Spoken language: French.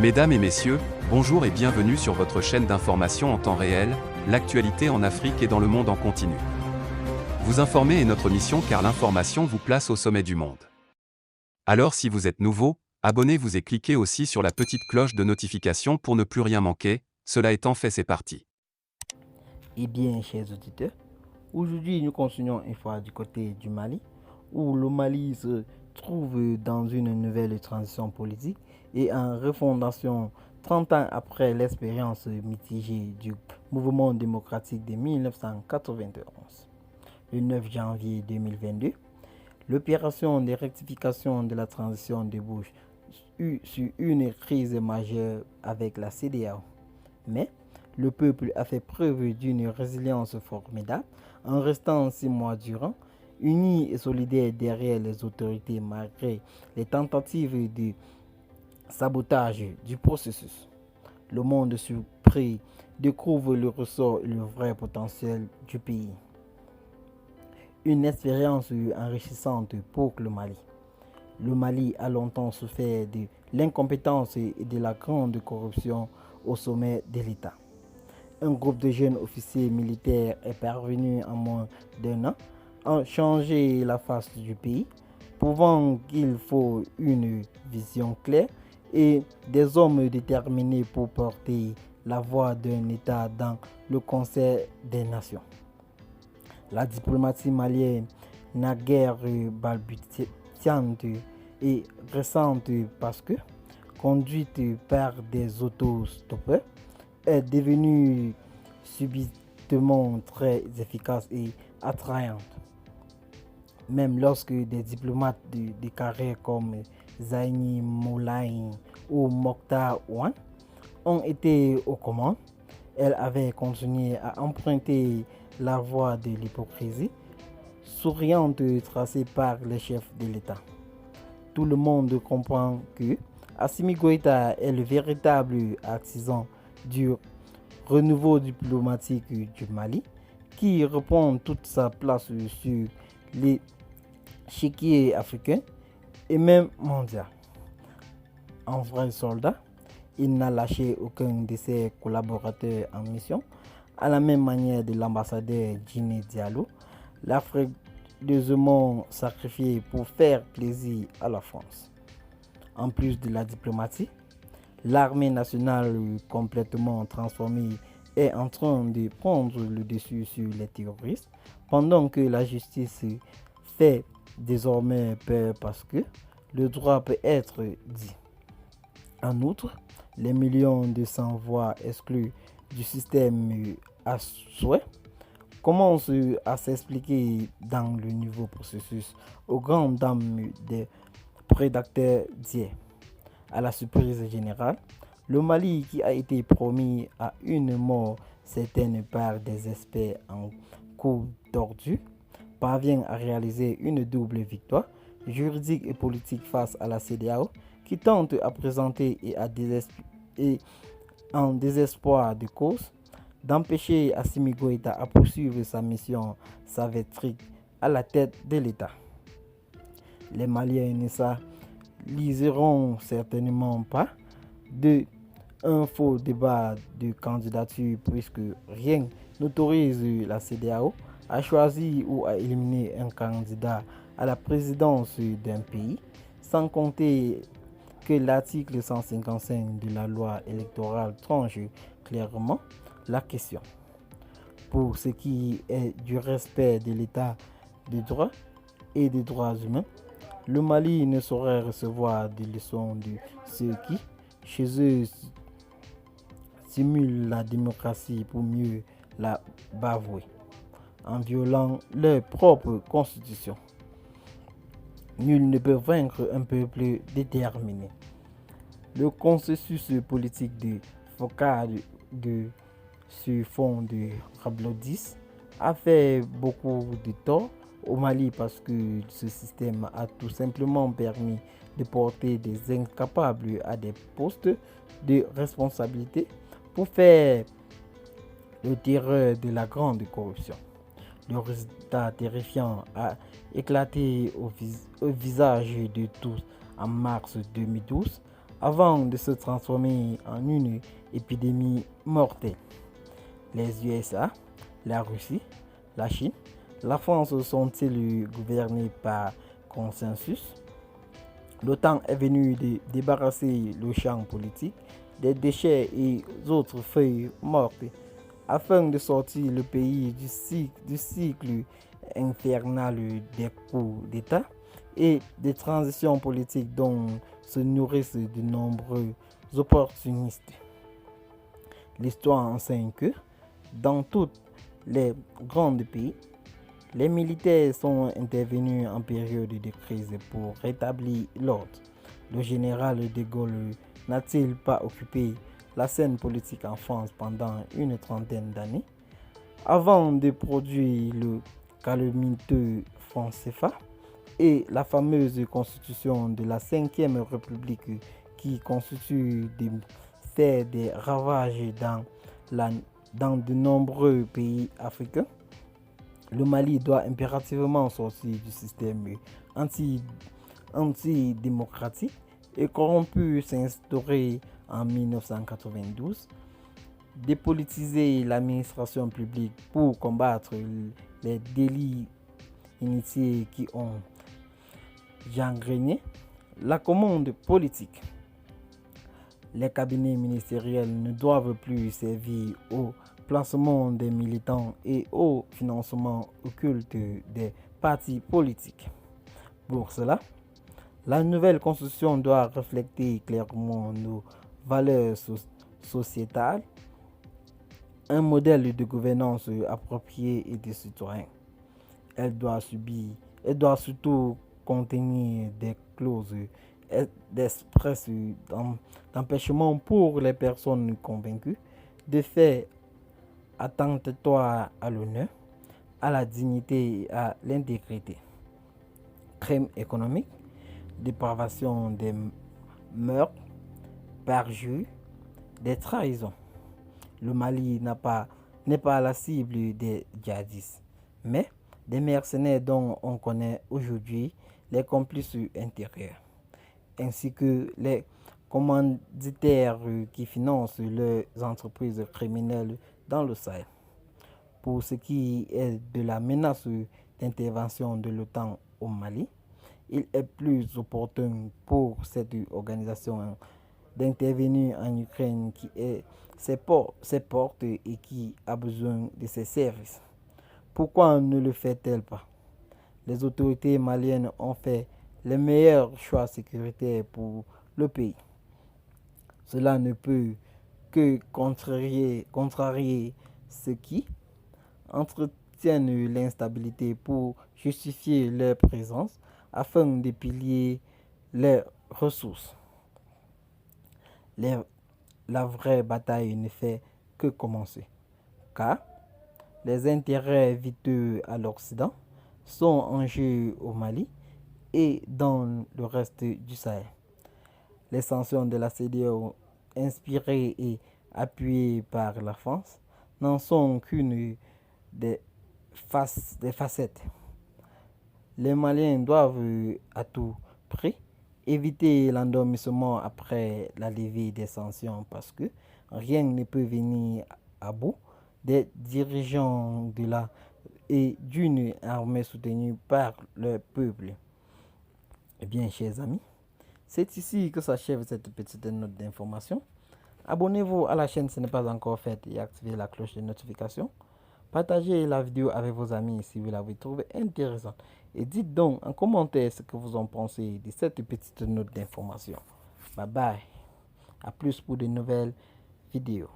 Mesdames et messieurs, bonjour et bienvenue sur votre chaîne d'information en temps réel, l'actualité en Afrique et dans le monde en continu. Vous informer est notre mission car l'information vous place au sommet du monde. Alors si vous êtes nouveau, abonnez-vous et cliquez aussi sur la petite cloche de notification pour ne plus rien manquer, cela étant fait c'est parti. Eh bien, chers auditeurs, aujourd'hui nous continuons une fois du côté du Mali, où le Mali se trouve dans une nouvelle transition politique et en refondation 30 ans après l'expérience mitigée du mouvement démocratique de 1991. Le 9 janvier 2022, l'opération de rectification de la transition débouche sur une crise majeure avec la CEDEAO. Mais le peuple a fait preuve d'une résilience formidable en restant 6 mois durant, unis et solidaires derrière les autorités malgré les tentatives de sabotage du processus. Le monde surpris découvre le ressort et le vrai potentiel du pays. Une expérience enrichissante pour le Mali. Le Mali a longtemps souffert de l'incompétence et de la grande corruption au sommet de l'État. Un groupe de jeunes officiers militaires est parvenu en moins d'un an à changer la face du pays, prouvant qu'il faut une vision claire et des hommes déterminés pour porter la voix d'un État dans le concert des nations. La diplomatie malienne n'a guère balbutiante et récente parce que, conduite par des autostoppeurs, est devenue subitement très efficace et attrayante. Même lorsque des diplomates de carrière comme Zaini Moulaï ou Mokhtar Ouane ont été aux commandes, elle avait continué à emprunter la voie de l'hypocrisie, souriante tracée par les chefs de l'État. Tout le monde comprend que Assimi Goïta est le véritable artisan du renouveau diplomatique du Mali, qui reprend toute sa place sur l'échiquier africain et même mondial. En vrai soldat, il n'a lâché aucun de ses collaborateurs en mission, à la même manière de l'ambassadeur Djiné Diallo, l'Afrique deuxièmement sacrifiée pour faire plaisir à la France. En plus de la diplomatie, l'armée nationale complètement transformée est en train de prendre le dessus sur les terroristes, pendant que la justice fait désormais peur parce que le droit peut être dit. En outre, les millions de sans-voix exclus du système à souhait commencent à s'expliquer dans le nouveau processus aux grandes dames des prédateurs d'hier. À la surprise générale, le Mali, qui a été promis à une mort certaine par des experts en coup tordu, parvient à réaliser une double victoire juridique et politique face à la CEDEAO, qui tente à présenter et en désespoir de cause d'empêcher Assimi Goïta à poursuivre sa mission salvétrique à la tête de l'État. Les Maliens ne s'aliseront certainement pas de un faux débat de candidature puisque rien n'autorise la CEDEAO à choisir ou à éliminer un candidat à la présidence d'un pays, sans compter que l'article 155 de la loi électorale tranche clairement la question. Pour ce qui est du respect de l'état de droit et des droits humains, le Mali ne saurait recevoir des leçons de ceux qui, chez eux, simulent la démocratie pour mieux la bafouer, en violant leur propre constitution. Nul ne peut vaincre un peuple déterminé. Le consensus politique de Foucault sur fond de Rabelais a fait beaucoup de tort au Mali parce que ce système a tout simplement permis de porter des incapables à des postes de responsabilité pour faire le terreur de la grande corruption. Le résultat terrifiant a éclaté au visage de tous en mars 2012 avant de se transformer en une épidémie mortelle. Les USA, la Russie, la Chine, la France sont-ils gouvernés par consensus? L'OTAN est venu de débarrasser le champ politique des déchets et autres feuilles mortes afin de sortir le pays du cycle infernal des coups d'État et des transitions politiques dont se nourrissent de nombreux opportunistes. L'histoire enseigne que dans tous les grands pays, les militaires sont intervenus en période de crise pour rétablir l'ordre. Le général de Gaulle n'a-t-il pas occupé la scène politique en France pendant une trentaine d'années avant de produire le calamiteux franc CFA et la fameuse constitution de la 5e République qui constitue fait des ravages dans de nombreux pays africains? Le Mali doit impérativement sortir du système antidémocratique et corrompu s'instaurer en 1992, dépolitiser l'administration publique pour combattre les délits initiés qui ont gangréné la commande politique. Les cabinets ministériels ne doivent plus servir au placement des militants et au financement occulte des partis politiques. Pour cela, la nouvelle constitution doit refléter clairement nos valeurs sociétales, un modèle de gouvernance approprié et de citoyen. Elle doit surtout contenir des clauses d'express d'empêchement pour les personnes convaincues de faire attentatoire à l'honneur, à la dignité et à l'intégrité. Crime économique, dépravation des mœurs, perjure, des trahisons. Le Mali n'est pas la cible des djihadistes, mais des mercenaires dont on connaît aujourd'hui les complices intérieurs, ainsi que les commanditaires qui financent leurs entreprises criminelles dans le Sahel. Pour ce qui est de la menace d'intervention de l'OTAN au Mali, il est plus opportun pour cette organisation d'intervenir en Ukraine qui est ses portes et qui a besoin de ses services. Pourquoi ne le fait-elle pas? Les autorités maliennes ont fait les meilleurs choix sécuritaires pour le pays. Cela ne peut que contrarier ceux qui entretiennent l'instabilité pour justifier leur présence afin de piller leurs ressources. La vraie bataille ne fait que commencer, car les intérêts vitaux à l'Occident sont en jeu au Mali et dans le reste du Sahel. Les sanctions de la CEDEAO, inspirées et appuyées par la France, n'en sont qu'une des facettes. Les Maliens doivent à tout prix éviter l'endormissement après la levée des sanctions parce que rien ne peut venir à bout des dirigeants de la et d'une armée soutenue par le peuple. Eh bien, chers amis, c'est ici que s'achève cette petite note d'information. Abonnez-vous à la chaîne si ce n'est pas encore fait et activez la cloche de notification. Partagez la vidéo avec vos amis si vous l'avez trouvée intéressante. Et dites donc en commentaire ce que vous en pensez de cette petite note d'information. Bye bye. A plus pour de nouvelles vidéos.